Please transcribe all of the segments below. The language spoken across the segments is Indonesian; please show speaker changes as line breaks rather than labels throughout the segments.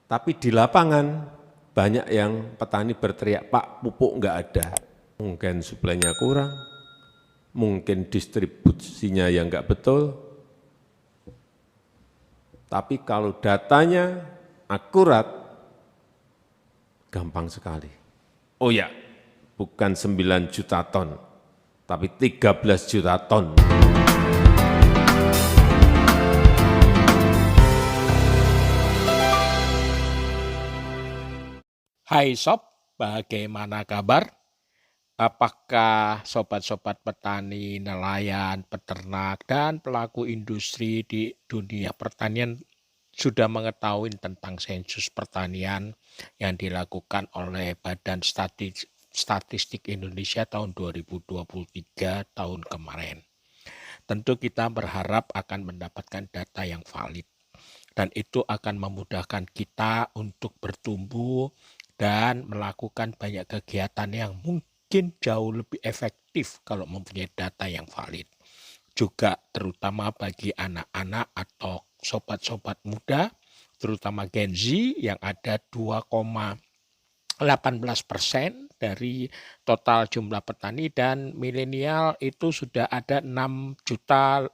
Tapi di lapangan banyak yang petani berteriak, Pak, pupuk nggak ada. Mungkin suplainya kurang, mungkin distribusinya yang nggak betul. Tapi kalau datanya akurat, gampang sekali. Oh ya, bukan 9 juta ton, tapi 13 juta ton.
Hai Sob, bagaimana kabar? Apakah sobat-sobat petani, nelayan, peternak, dan pelaku industri di dunia pertanian sudah mengetahui tentang sensus pertanian yang dilakukan oleh Badan Statistik Indonesia tahun 2023 tahun kemarin? Tentu kita berharap akan mendapatkan data yang valid, dan itu akan memudahkan kita untuk bertumbuh dan melakukan banyak kegiatan yang mungkin jauh lebih efektif kalau mempunyai data yang valid. Juga terutama bagi anak-anak atau sobat-sobat muda, terutama Gen Z yang ada 2,18% dari total jumlah petani, dan milenial itu sudah ada 6.180.000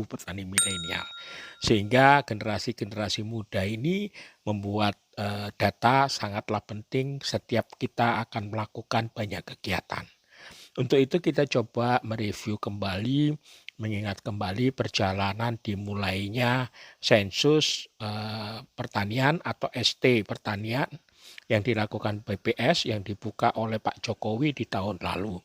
petani milenial. Sehingga generasi-generasi muda ini membuat data sangatlah penting setiap kita akan melakukan banyak kegiatan. Untuk itu kita coba mereview kembali, mengingat kembali perjalanan dimulainya sensus pertanian atau ST pertanian yang dilakukan BPS yang dibuka oleh Pak Jokowi di tahun lalu.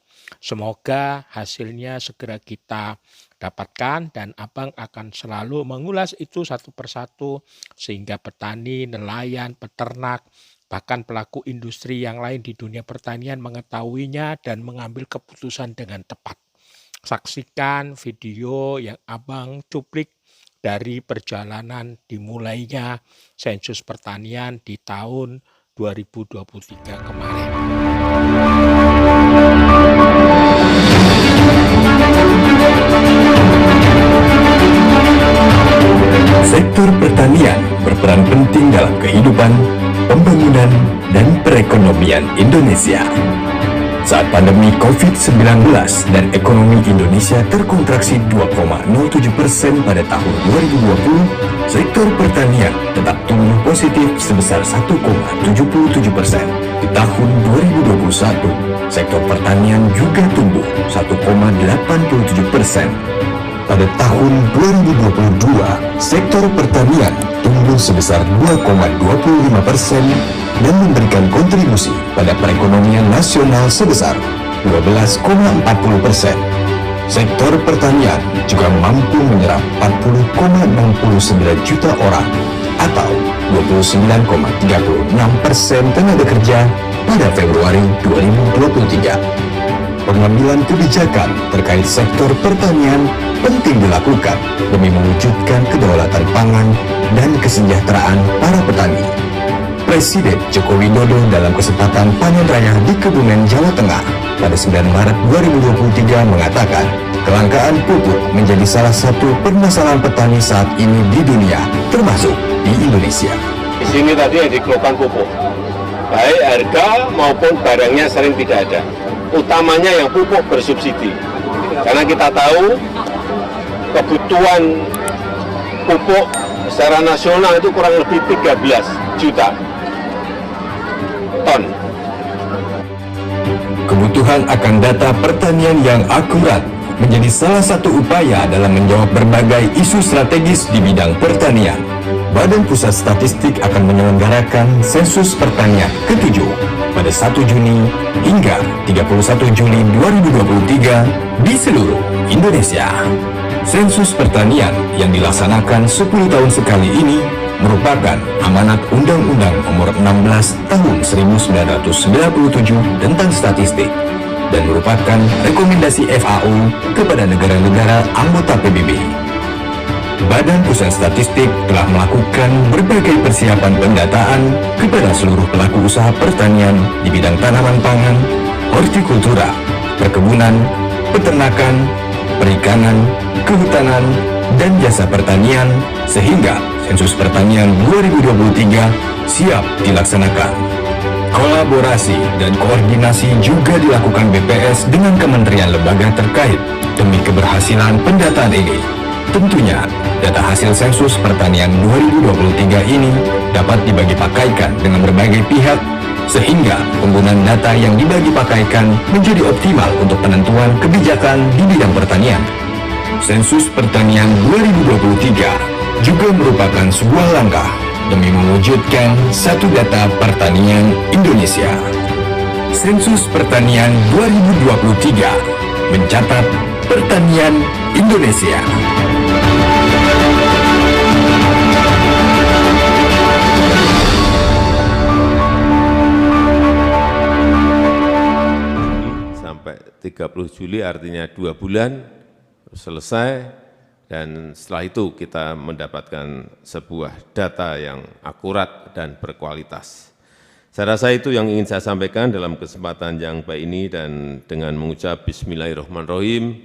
Semoga hasilnya segera kita dapatkan, dan Abang akan selalu mengulas itu satu persatu sehingga petani, nelayan, peternak, bahkan pelaku industri yang lain di dunia pertanian mengetahuinya dan mengambil keputusan dengan tepat. Saksikan video yang Abang cuplik dari perjalanan dimulainya sensus pertanian di tahun 2023 kemarin.
Sektor pertanian berperan penting dalam kehidupan, pembangunan, dan perekonomian Indonesia. Saat pandemi COVID-19 dan ekonomi Indonesia terkontraksi 2,07% pada tahun 2020, sektor pertanian tetap tumbuh positif sebesar 1,77%. Di tahun 2021, sektor pertanian juga tumbuh 1,87%. Pada tahun 2022, sektor pertanian tumbuh sebesar 2,25% dan memberikan kontribusi pada perekonomian nasional sebesar 12,40%. Sektor pertanian juga mampu menyerap 40,69 juta orang atau 29,36% tenaga kerja pada Februari 2023. Pengambilan kebijakan terkait sektor pertanian penting dilakukan demi mewujudkan kedaulatan pangan dan kesejahteraan para petani. Presiden Joko Widodo dalam kesempatan panen raya di Kebumen, Jawa Tengah pada 9 Maret 2023 mengatakan, kelangkaan pupuk menjadi salah satu permasalahan petani saat ini di dunia, termasuk di Indonesia.
Di sini tadi yang dikeluhkan pupuk, baik harga maupun barangnya sering tidak ada. Utamanya yang pupuk bersubsidi, karena kita tahu kebutuhan pupuk secara nasional itu kurang lebih 13 juta ton.
Kebutuhan akan data pertanian yang akurat menjadi salah satu upaya dalam menjawab berbagai isu strategis di bidang pertanian. Badan Pusat Statistik akan menyelenggarakan sensus pertanian ke-7 pada 1 Juni hingga 31 Juli 2023 di seluruh Indonesia. Sensus pertanian yang dilaksanakan 10 tahun sekali ini merupakan amanat Undang-Undang Nomor 16 Tahun 1997 tentang statistik dan merupakan rekomendasi FAO kepada negara-negara anggota PBB. Badan Pusat Statistik telah melakukan berbagai persiapan pendataan kepada seluruh pelaku usaha pertanian di bidang tanaman pangan, hortikultura, perkebunan, peternakan, perikanan, kehutanan, dan jasa pertanian, sehingga Sensus Pertanian 2023 siap dilaksanakan. Kolaborasi dan koordinasi juga dilakukan BPS dengan kementerian lembaga terkait demi keberhasilan pendataan ini. Tentunya, data hasil sensus pertanian 2023 ini dapat dibagi pakaikan dengan berbagai pihak sehingga penggunaan data yang dibagi pakaikan menjadi optimal untuk penentuan kebijakan di bidang pertanian. Sensus Pertanian 2023 juga merupakan sebuah langkah demi mewujudkan satu data pertanian Indonesia. Sensus Pertanian 2023 mencatat pertanian Indonesia.
Sampai 30 Juli artinya 2 bulan selesai, dan setelah itu kita mendapatkan sebuah data yang akurat dan berkualitas. Saya rasa itu yang ingin saya sampaikan dalam kesempatan yang baik ini, dan dengan mengucap Bismillahirrahmanirrahim,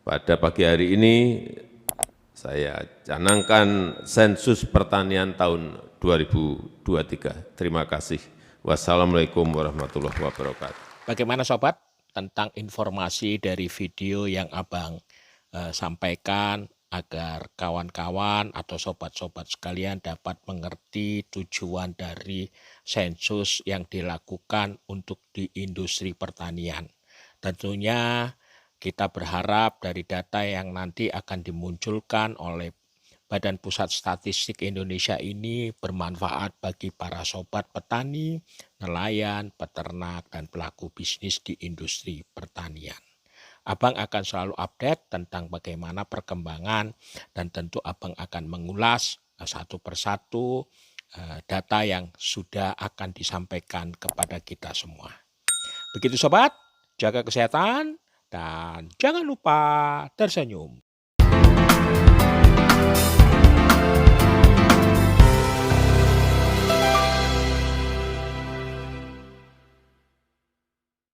pada pagi hari ini saya canangkan sensus pertanian tahun 2023. Terima kasih. Wassalamualaikum warahmatullahi wabarakatuh.
Bagaimana sobat tentang informasi dari video yang Abang sampaikan, agar kawan-kawan atau sobat-sobat sekalian dapat mengerti tujuan dari sensus yang dilakukan untuk di industri pertanian. Tentunya kita berharap dari data yang nanti akan dimunculkan oleh Badan Pusat Statistik Indonesia ini bermanfaat bagi para sobat petani, nelayan, peternak, dan pelaku bisnis di industri pertanian. Abang akan selalu update tentang bagaimana perkembangan, dan tentu Abang akan mengulas satu persatu data yang sudah akan disampaikan kepada kita semua. Begitu sobat, jaga kesehatan dan jangan lupa tersenyum.